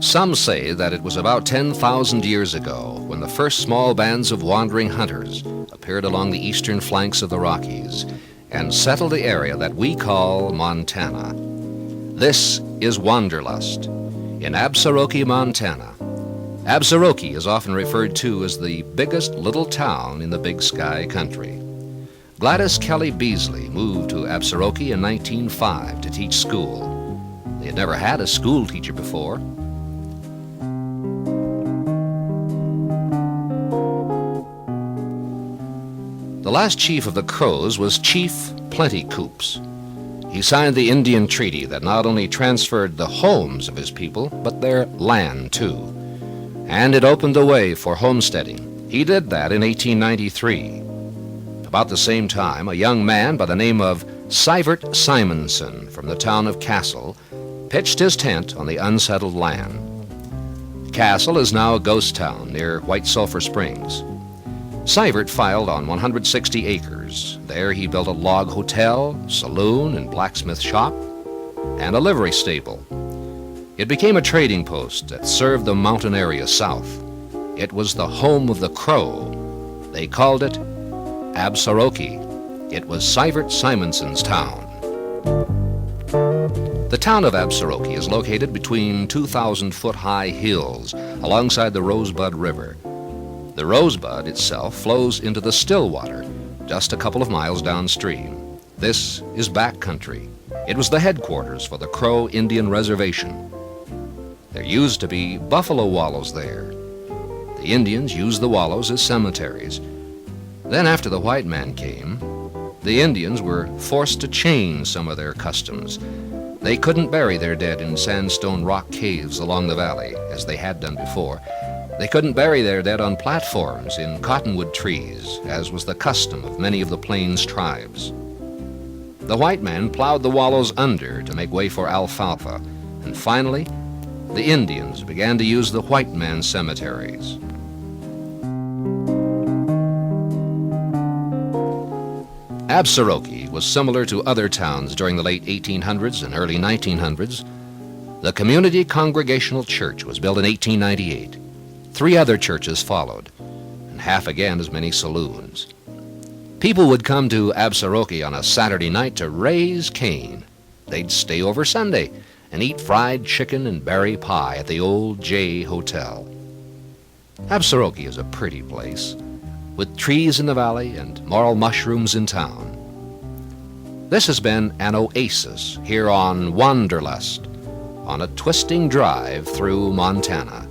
Some say that it was about 10,000 years ago when the first small bands of wandering hunters appeared along the eastern flanks of the Rockies and settled the area that we call Montana. This is Wanderlust in Absarokee, Montana. Absarokee is often referred to as the biggest little town in the Big Sky country. Gladys Kelly Beasley moved to Absarokee in 1905 to teach school. They had never had a school teacher before. The last chief of the Crows was Chief Plentycoops. He signed the Indian treaty that not only transferred the homes of his people, but their land too. And it opened the way for homesteading. He did that in 1893. About the same time, a young man by the name of Sivert Simonson from the town of Castle pitched his tent on the unsettled land. Castle is now a ghost town near White Sulphur Springs. Sivert filed on 160 acres. There he built a log hotel, saloon, and blacksmith shop, and a livery stable. It became a trading post that served the mountain area south. It was the home of the Crow. They called it Absarokee. It was Sivert Simonson's town. The town of Absarokee is located between 2,000-foot-high hills alongside the Rosebud River. The Rosebud itself flows into the Stillwater, just a couple of miles downstream. This is backcountry. It was the headquarters for the Crow Indian Reservation. There used to be buffalo wallows there. The Indians used the wallows as cemeteries. Then after the white man came, the Indians were forced to change some of their customs. They couldn't bury their dead in sandstone rock caves along the valley, as they had done before. They couldn't bury their dead on platforms in cottonwood trees, as was the custom of many of the Plains tribes. The white man plowed the wallows under to make way for alfalfa, and finally, the Indians began to use the white man's cemeteries. Absarokee was similar to other towns during the late 1800s and early 1900s. The Community Congregational Church was built in 1898. 3 other churches followed, and half again as many saloons. People would come to Absarokee on a Saturday night to raise Cain. They'd stay over Sunday and eat fried chicken and berry pie at the Old J Hotel. Absarokee is a pretty place, with trees in the valley and morel mushrooms in town. This has been an oasis here on Wanderlust, on a twisting drive through Montana.